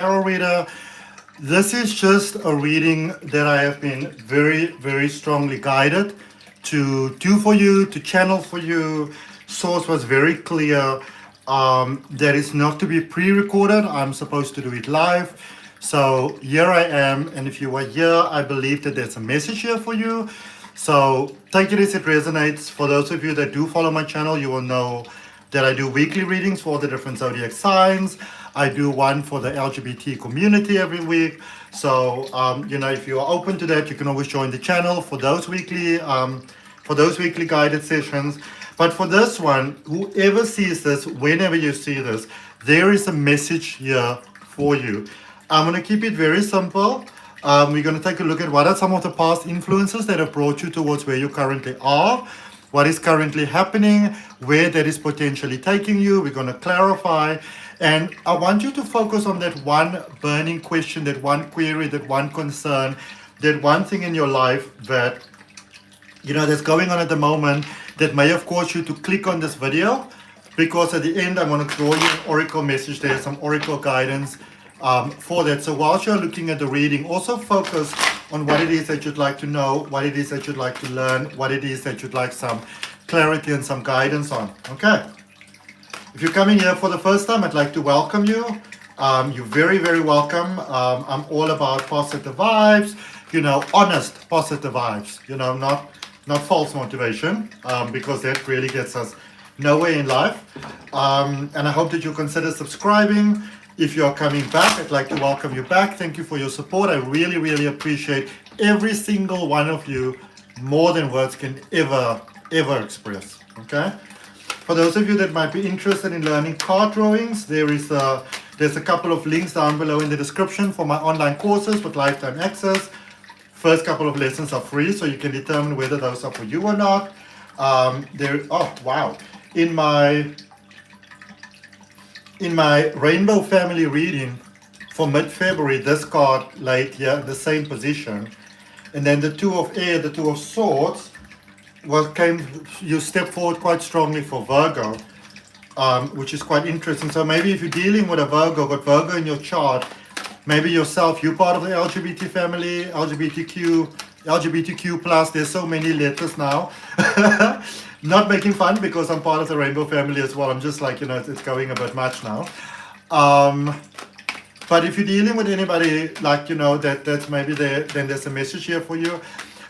tarot reader. This is just a reading that I have been very, very strongly guided to do for you, to channel for you. Source was very clear that it's not to be pre-recorded. I'm supposed to do it live. So here I am, and if you are here, I believe that there's a message here for you. So take it as it resonates. For those of you that do follow my channel, you will know that I do weekly readings for the different zodiac signs. I do one for the LGBT community every week. So, if you are open to that, you can always join the channel for those weekly guided sessions. But for this one, whoever sees this, whenever you see this, there is a message here for you. I'm going to keep it very simple. We're going to take a look at what are some of the past influences that have brought you towards where you currently are, what is currently happening, where that is potentially taking you. We're going to clarify. And I want you to focus on that one burning question, that one query, that one concern, that one thing in your life that, that's going on at the moment that may have caused you to click on this video. Because at the end, I'm going to draw you an oracle message. There's some oracle guidance for that. So whilst you're looking at the reading, also focus on what it is that you'd like to know, what it is that you'd like to learn, what it is that you'd like some clarity and some guidance on. Okay. If you're coming here for the first time, I'd like to welcome you. You're very, very welcome. I'm all about positive vibes, honest positive vibes, not false motivation, because that really gets us nowhere in life. And I hope that you consider subscribing. If you're coming back, I'd like to welcome you back. Thank you for your support. I really, really appreciate every single one of you, more than words can ever express. Okay? For those of you that might be interested in learning card drawings, there's a couple of links down below in the description for my online courses with lifetime access. First couple of lessons are free, so you can determine whether those are for you or not. In my rainbow family reading for mid-February, this card laid here in the same position. And then the Two of Air, the Two of Swords, you step forward quite strongly for Virgo, which is quite interesting. So maybe if you're dealing with a Virgo, got Virgo in your chart, maybe yourself, you're part of the LGBT family, LGBTQ plus, there's so many letters now. Not making fun because I'm part of the rainbow family as well. I'm just like, it's going a bit much now. But if you're dealing with anybody like, that's maybe there, then there's a message here for you.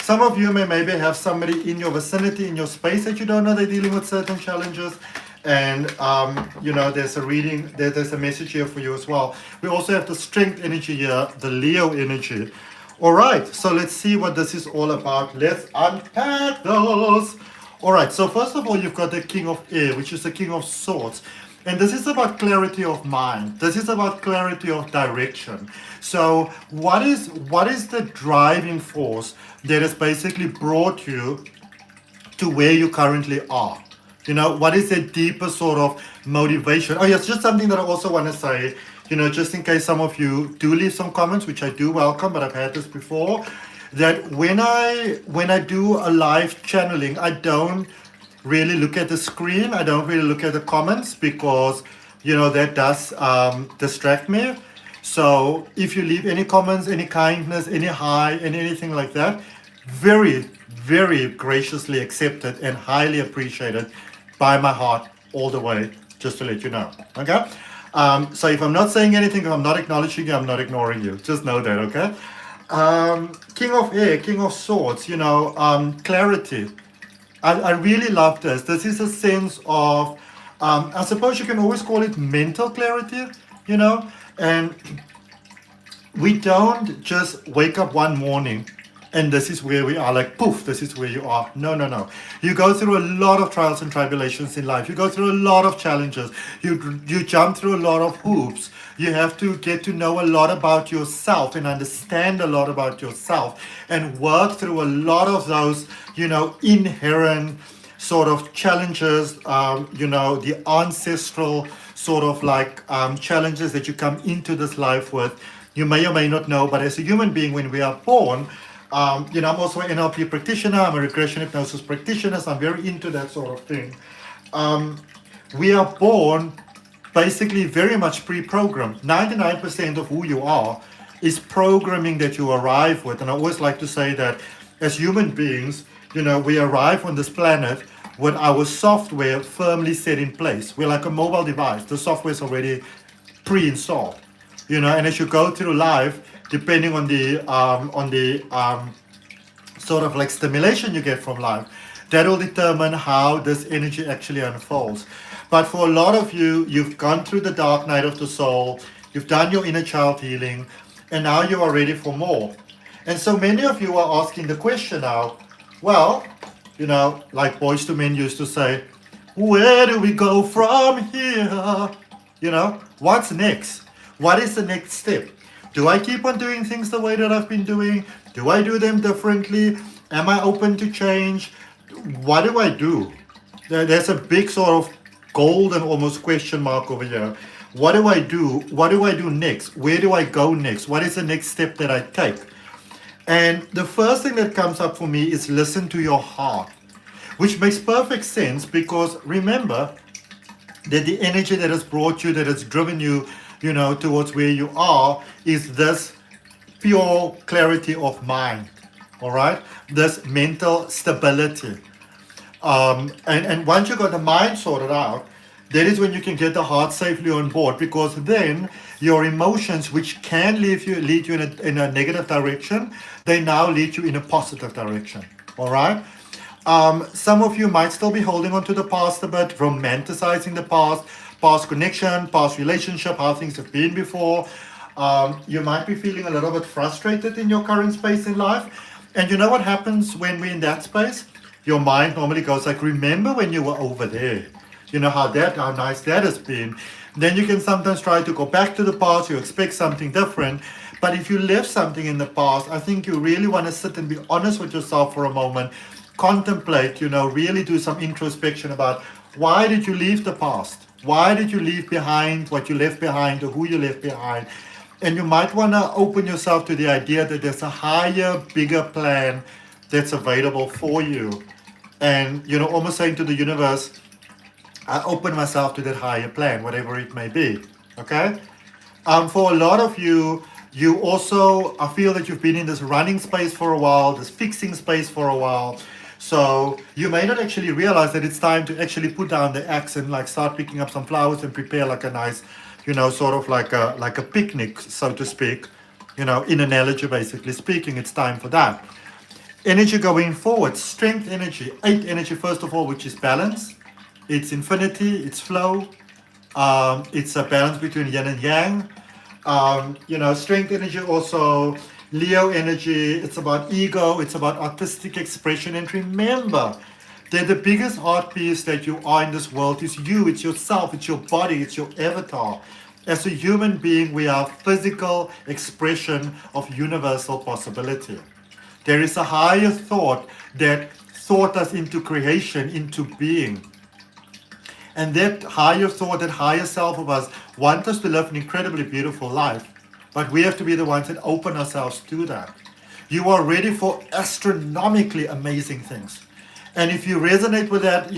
Some of you may maybe have somebody in your vicinity, in your space that you don't know they're dealing with certain challenges. And, there's a reading, there's a message here for you as well. We also have the strength energy here, the Leo energy. All right, so let's see what this is all about. Let's unpack those. All right, so first of all, you've got the King of Air, which is the King of Swords. And this is about clarity of mind. This is about clarity of direction. So what is the driving force that has basically brought you to where you currently are? What is the deeper sort of motivation? Oh, yes, just something that I also want to say, just in case some of you do leave some comments, which I do welcome, but I've had this before, that when I do a live channeling, I don't really look at the screen. I don't really look at the comments because, that does distract me. So if you leave any comments, any kindness, any hi, and anything like that, very, very graciously accepted and highly appreciated by my heart all the way, just to let you know. Okay? So if I'm not saying anything, if I'm not acknowledging you, I'm not ignoring you. Just know that, okay? King of Air, King of Swords, clarity. I really love this. This is a sense of, I suppose you can always call it mental clarity, and we don't just wake up one morning and this is where we are, like poof, this is where you are. No. You go through a lot of trials and tribulations in life. You go through a lot of challenges. You jump through a lot of hoops. You have to get to know a lot about yourself and understand a lot about yourself and work through a lot of those, inherent sort of challenges, the ancestral sort of like challenges that you come into this life with. You may or may not know, but as a human being, when we are born, I'm also an NLP practitioner. I'm a regression hypnosis practitioner. So I'm very into that sort of thing. We are born basically very much pre-programmed. 99% of who you are is programming that you arrive with. And I always like to say that as human beings, we arrive on this planet with our software firmly set in place. We're like a mobile device. The software is already pre-installed. And as you go through life, depending on the sort of like stimulation you get from life, that will determine how this energy actually unfolds. But for a lot of you, you've gone through the dark night of the soul, you've done your inner child healing, and now you are ready for more. And so many of you are asking the question now, well, like Boys to Men used to say, where do we go from here? What's next? What is the next step? Do I keep on doing things the way that I've been doing? Do I do them differently? Am I open to change? What do I do? There's a big sort of golden almost question mark over here. What do I do? What do I do next? Where do I go next? What is the next step that I take? And the first thing that comes up for me is listen to your heart, which makes perfect sense because remember that the energy that has brought you, that has driven you, towards where you are is this pure clarity of mind, all right? This mental stability. And once you got the mind sorted out, that is when you can get the heart safely on board, because then your emotions, which can lead you in a negative direction, they now lead you in a positive direction. All right. Some of you might still be holding on to the past a bit, romanticizing the past connection, past relationship, how things have been before. You might be feeling a little bit frustrated in your current space in life. And you know what happens when we're in that space? Your mind normally goes like, remember when you were over there? How nice that has been. Then you can sometimes try to go back to the past. You expect something different. But if you left something in the past, I think you really want to sit and be honest with yourself for a moment. Contemplate, really do some introspection about why did you leave the past? Why did you leave behind what you left behind or who you left behind? And you might want to open yourself to the idea that there's a higher, bigger plan that's available for you. And, almost saying to the universe, I open myself to that higher plan, whatever it may be. Okay? For a lot of you, you also, I feel that you've been in this running space for a while, this fixing space for a while. So you may not actually realize that it's time to actually put down the axe and like start picking up some flowers and prepare like a nice, sort of like a picnic, so to speak. In analogy, basically speaking, it's time for that. Energy going forward, strength energy, 8 energy, first of all, which is balance. It's infinity, it's flow. It's a balance between yin and yang. Strength energy also, Leo energy, it's about ego, it's about artistic expression. And remember that the biggest art piece that you are in this world is you, it's yourself, it's your body, it's your avatar. As a human being, we are physical expression of universal possibility. There is a higher thought that thought us into creation, into being. And that higher thought, that higher self of us wants us to live an incredibly beautiful life. But we have to be the ones that open ourselves to that. You are ready for astronomically amazing things. And if you resonate with that,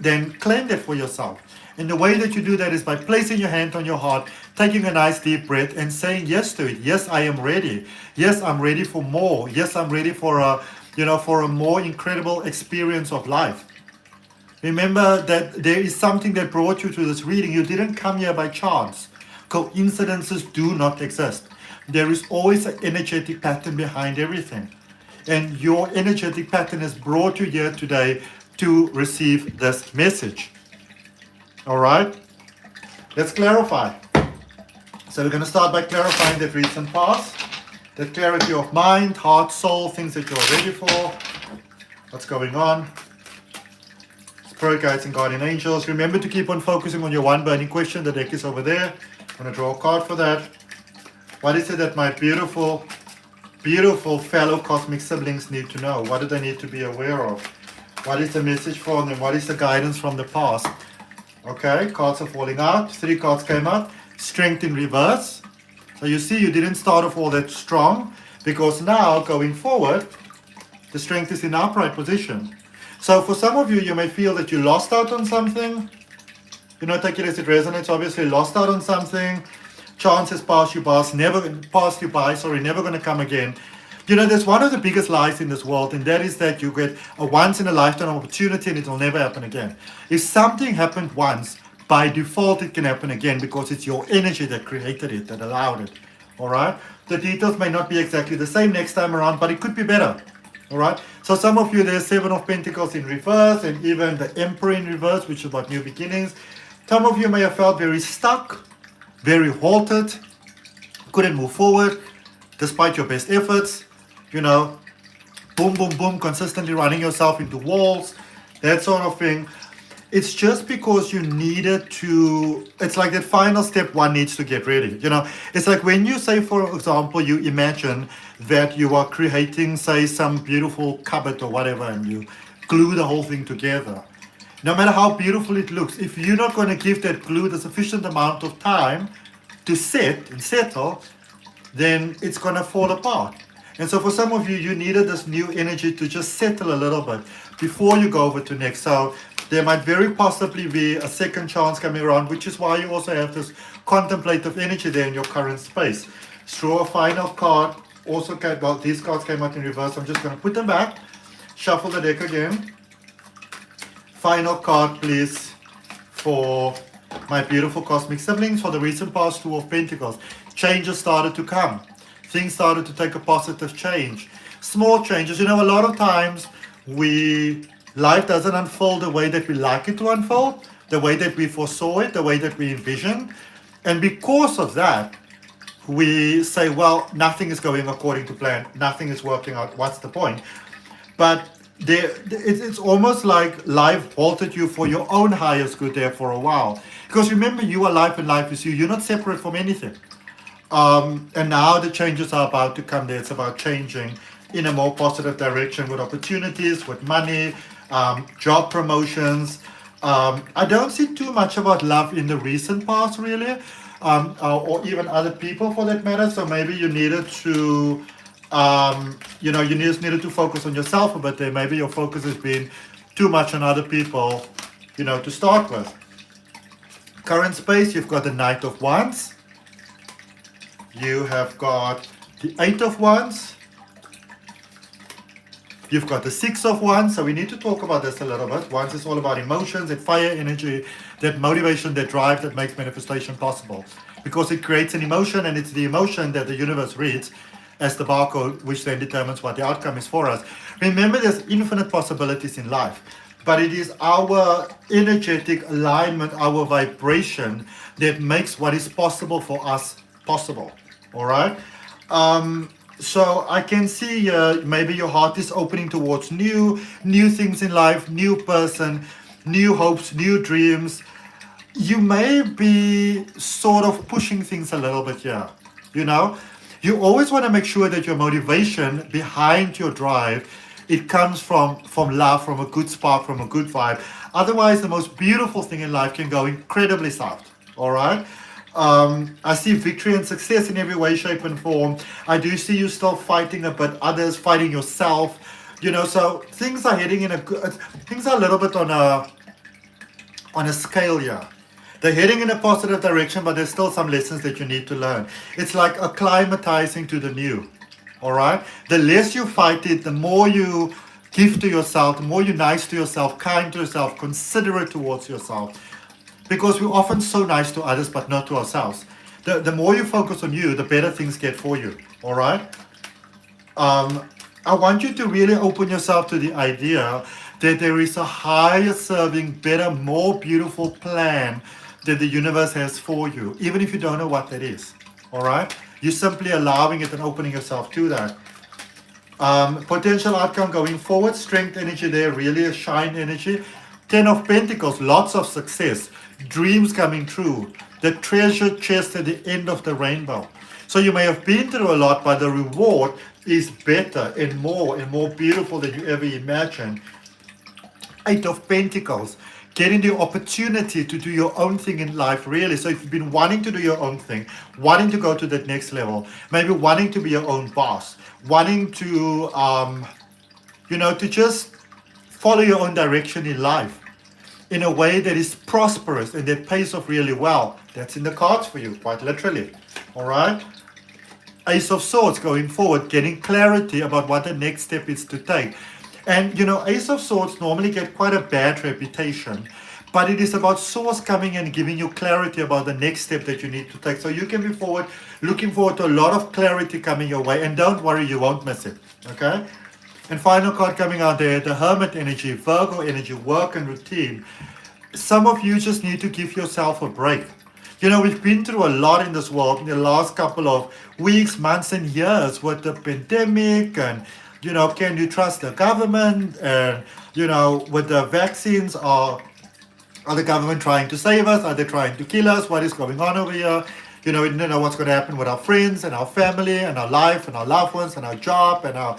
then claim that for yourself. And the way that you do that is by placing your hand on your heart, taking a nice deep breath and saying yes to it. Yes, I am ready. Yes, I'm ready for more. Yes, I'm ready for a more incredible experience of life. Remember that there is something that brought you to this reading. You didn't come here by chance. Coincidences do not exist. There is always an energetic pattern behind everything. And your energetic pattern has brought you here today to receive this message. All right? Let's clarify. So we're going to start by clarifying that recent past, that clarity of mind, heart, soul, things that you're ready for, what's going on. Spirit guides and guardian angels. Remember to keep on focusing on your one burning question. The deck is over there. I'm going to draw a card for that. What is it that my beautiful, beautiful fellow cosmic siblings need to know? What do they need to be aware of? What is the message for them? What is the guidance from the past? Okay, cards are falling out. 3 cards came out. Strength in reverse. So you see, you didn't start off all that strong, because now going forward, the strength is in upright position. So for some of you, you may feel that you lost out on something. Take it as it resonates. Obviously, lost out on something. Chances pass you by, never going to come again. There's one of the biggest lies in this world, and that is that you get a once in a lifetime opportunity and it will never happen again. If something happened once, by default it can happen again because it's your energy that created it, that allowed it. All right? The details may not be exactly the same next time around, but it could be better. All right? So some of you, there's Seven of Pentacles in reverse and even the Emperor in reverse, which is about new beginnings. Some of you may have felt very stuck, very halted, couldn't move forward despite your best efforts. Boom, boom, boom, consistently running yourself into walls, that sort of thing. It's just because you needed to, it's like that final step one needs to get ready. It's like when you say, for example, you imagine that you are creating, say, some beautiful cupboard or whatever, and you glue the whole thing together. No matter how beautiful it looks, if you're not going to give that glue the sufficient amount of time to set and settle, then it's going to fall apart. And so for some of you, you needed this new energy to just settle a little bit before you go over to next. So there might very possibly be a second chance coming around, which is why you also have this contemplative energy there in your current space. Draw a final card. Also, well, these cards came out in reverse. I'm just going to put them back. Shuffle the deck again. Final card, please, for my beautiful cosmic siblings for the recent past Two of Pentacles. Changes started to come. Things started to take a positive change. Small changes. A lot of times life doesn't unfold the way that we like it to unfold, the way that we foresaw it, the way that we envisioned. And because of that, we say, well, nothing is going according to plan. Nothing is working out. What's the point? But it's almost like life halted you for your own highest good there for a while. Because remember, you are life and life is you. You're not separate from anything. And now the changes are about to come there. It's about changing in a more positive direction with opportunities, with money, job promotions. I don't see too much about love in the recent past, really, or even other people for that matter. So maybe you needed to, you just needed to focus on yourself a bit there. Maybe your focus has been too much on other people, to start with. Current space, you've got the Knight of Wands. You have got the Eight of Wands. You've got the Six of Wands. So we need to talk about this a little bit. Wands is all about emotions, that fire energy, that motivation, that drive that makes manifestation possible. Because it creates an emotion, and it's the emotion that the universe reads as the barcode, which then determines what the outcome is for us. Remember, there's infinite possibilities in life. But it is our energetic alignment, our vibration, that makes what is possible for us possible. All right. So I can see maybe your heart is opening towards new things in life, new person, new hopes, new dreams. You may be sort of pushing things a little bit here. You always want to make sure that your motivation behind your drive, it comes from love, from a good spark, from a good vibe. Otherwise, the most beautiful thing in life can go incredibly soft. All right. I see victory and success in every way, shape, and form. I do see you still fighting a bit, others fighting yourself. So things are heading in things are a little bit on a scale here. They're heading in a positive direction, but there's still some lessons that you need to learn. It's like acclimatizing to the new. All right. The less you fight it, the more you give to yourself, the more you're nice to yourself, kind to yourself, considerate towards yourself. Because we're often so nice to others, but not to ourselves. The more you focus on you, the better things get for you. All right? I want you to really open yourself to the idea that there is a higher serving, better, more beautiful plan that the universe has for you, even if you don't know what that is. All right? You're simply allowing it and opening yourself to that. Potential outcome going forward, strength energy there, really a shine energy. 10 of Pentacles, lots of success, dreams coming true, the treasure chest at the end of the rainbow. So you may have been through a lot, but the reward is better and more beautiful than you ever imagined. 8 of Pentacles, getting the opportunity to do your own thing in life, really. So if you've been wanting to do your own thing, wanting to go to that next level, maybe wanting to be your own boss, wanting to, to just follow your own direction in life. in a way that is prosperous and that pays off really well. That's in the cards for you, quite literally. All right? Ace of Swords going forward, getting clarity about what the next step is to take. And you know, Ace of Swords normally get quite a bad reputation, but it is about Source coming and giving you clarity about the next step that you need to take. So you can be looking forward to a lot of clarity coming your way, and don't worry, you won't miss it. Okay? And final card coming out there, the Hermit energy, Virgo energy, work and routine. Some of you just need to give yourself a break. You know, we've been through a lot in this world in the last couple of weeks, months, and years with the pandemic, and, you know, can you trust the government? And, you know, with the vaccines, are the government trying to save us? Are they trying to kill us? What is going on over here? You know, we don't know what's going to happen with our friends and our family and our life and our loved ones and our job and our...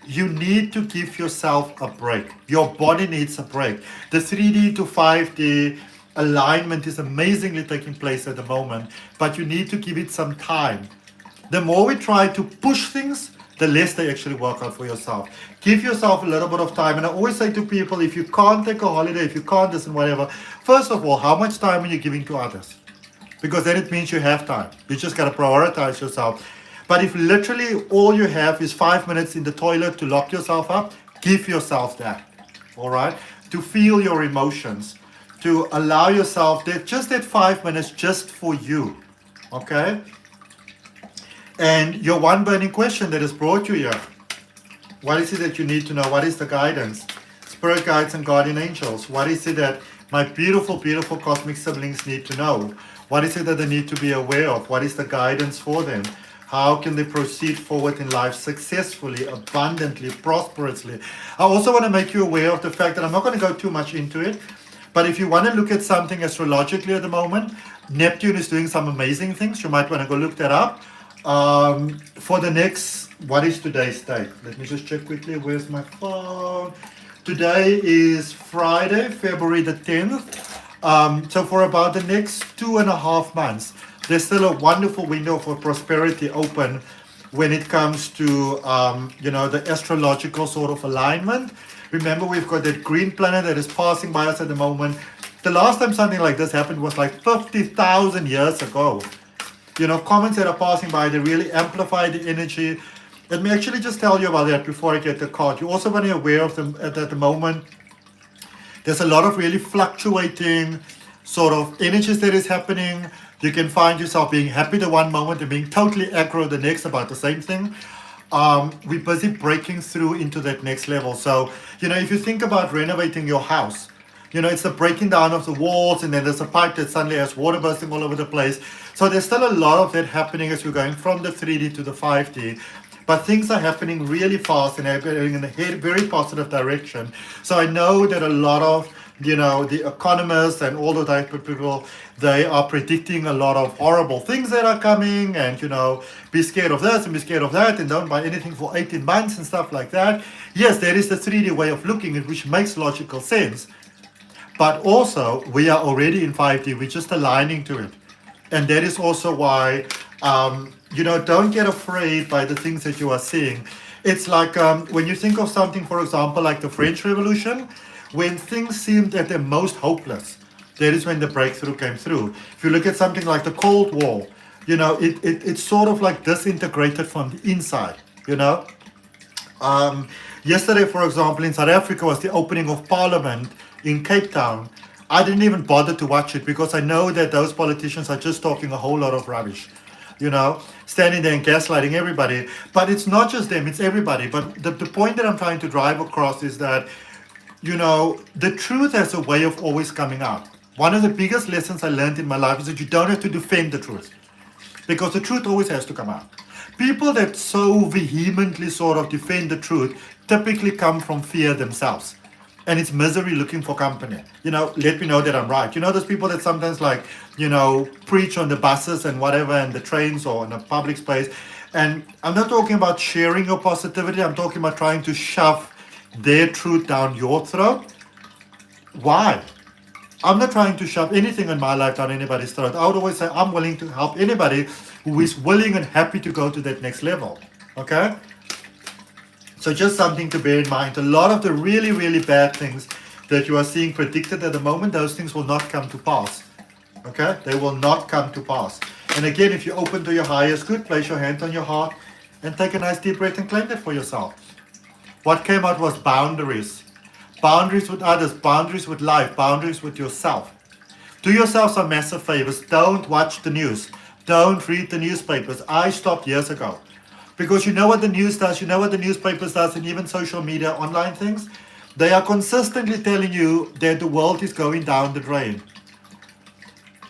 You need to give yourself a break. Your body needs a break. The 3D to 5D alignment is amazingly taking place at the moment, but you need to give it some time. The more we try to push things, the less they actually work out for yourself. Give yourself a little bit of time. And I always say to people, if you can't take a holiday, if you can't this and whatever, first of all, how much time are you giving to others? Because then it means you have time. You just got to prioritize yourself. But if literally all you have is 5 minutes in the toilet to lock yourself up, give yourself that, all right? To feel your emotions, to allow yourself that 5 minutes just for you, okay? And your one burning question that has brought you here, what is it that you need to know? What is the guidance? Spirit guides and guardian angels. What is it that my beautiful, beautiful cosmic siblings need to know? What is it that they need to be aware of? What is the guidance for them? How can they proceed forward in life successfully, abundantly, prosperously? I also want to make you aware of the fact that I'm not going to go too much into it, but if you want to look at something astrologically at the moment, Neptune is doing some amazing things. You might want to go look that up. For the next, what is today's date? Let me just check quickly. Where's my phone? Today is Friday, February the 10th. So for about the next 2.5 months, there's still a wonderful window for prosperity open when it comes to, you know, the astrological sort of alignment. Remember, we've got that green planet that is passing by us at the moment. The last time something like this happened was like 50,000 years ago. You know, comets that are passing by, they really amplify the energy. Let me actually just tell you about that before I get the card. You also want to be aware of them at the moment. There's a lot of really fluctuating sort of energies that is happening. You can find yourself being happy the one moment and being totally aggro the next about the same thing. We're busy breaking through into that next level. So, you know, if you think about renovating your house, you know, it's the breaking down of the walls, and then there's a pipe that suddenly has water bursting all over the place. So there's still a lot of that happening as we're going from the 3D to the 5D. But things are happening really fast and they're going in a very positive direction. So I know that a lot of, you know, the economists and all the type of people, they are predicting a lot of horrible things that are coming, and, you know, be scared of this and be scared of that and don't buy anything for 18 months and stuff like that. Yes, there is the 3D way of looking at it, which makes logical sense. But also, we are already in 5D, we're just aligning to it. And that is also why, you know, don't get afraid by the things that you are seeing. It's like when you think of something, for example, like the French Revolution, when things seemed at their most hopeless, that is when the breakthrough came through. If you look at something like the Cold War, you know, it's sort of like disintegrated from the inside, you know. Yesterday, for example, in South Africa was the opening of Parliament in Cape Town. I didn't even bother to watch it because I know that those politicians are just talking a whole lot of rubbish, you know, standing there and gaslighting everybody. But it's not just them, it's everybody. But the point that I'm trying to drive across is that, you know, the truth has a way of always coming out. One of the biggest lessons I learned in my life is that you don't have to defend the truth, because the truth always has to come out. People that so vehemently sort of defend the truth typically come from fear themselves. And it's misery looking for company. You know, let me know that I'm right. You know, those people that sometimes, like, you know, preach on the buses and whatever, and the trains or in a public space. And I'm not talking about sharing your positivity. I'm talking about trying to shove their truth down your throat. Why? I'm not trying to shove anything in my life down anybody's throat. I would always say I'm willing to help anybody who is willing and happy to go to that next level. Okay? So just something to bear in mind. A lot of the really, really bad things that you are seeing predicted at the moment, those things will not come to pass. Okay? They will not come to pass. And again, if you open to your highest good, place your hand on your heart and take a nice deep breath and claim that for yourself. What came out was boundaries. Boundaries with others, boundaries with life, boundaries with yourself. Do yourself some massive favors. Don't watch the news. Don't read the newspapers. I stopped years ago. Because you know what the news does, you know what the newspapers does, and even social media, online things? They are consistently telling you that the world is going down the drain.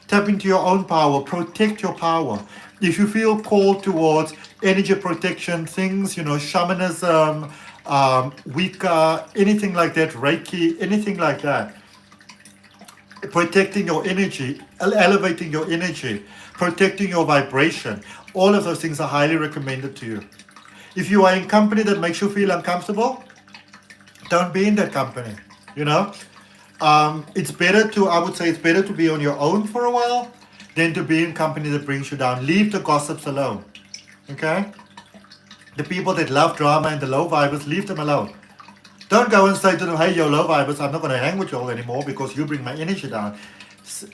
Tap into your own power. Protect your power. If you feel called towards energy protection, things, shamanism, Wicca, anything like that, Reiki, anything like that. Protecting your energy, elevating your energy, protecting your vibration. All of those things are highly recommended to you. If you are in company that makes you feel uncomfortable, don't be in that company, It's better to, I would say it's better to be on your own for a while than to be in company that brings you down. Leave the gossips alone, okay? The people that love drama and the low vibers, leave them alone. Don't go and say to them, hey, yo, low vibers, I'm not going to hang with you all anymore because you bring my energy down.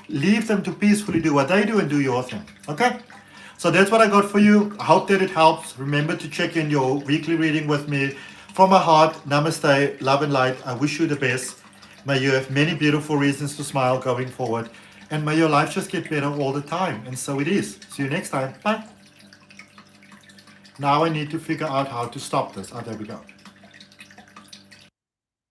Leave them to peacefully do what they do and do your thing, okay? So that's what I got for you. I hope that it helps. Remember to check in your weekly reading with me. From my heart, namaste, love and light. I wish you the best. May you have many beautiful reasons to smile going forward. And may your life just get better all the time. And so it is. See you next time. Bye. Now I need to figure out how to stop this. Oh, there we go.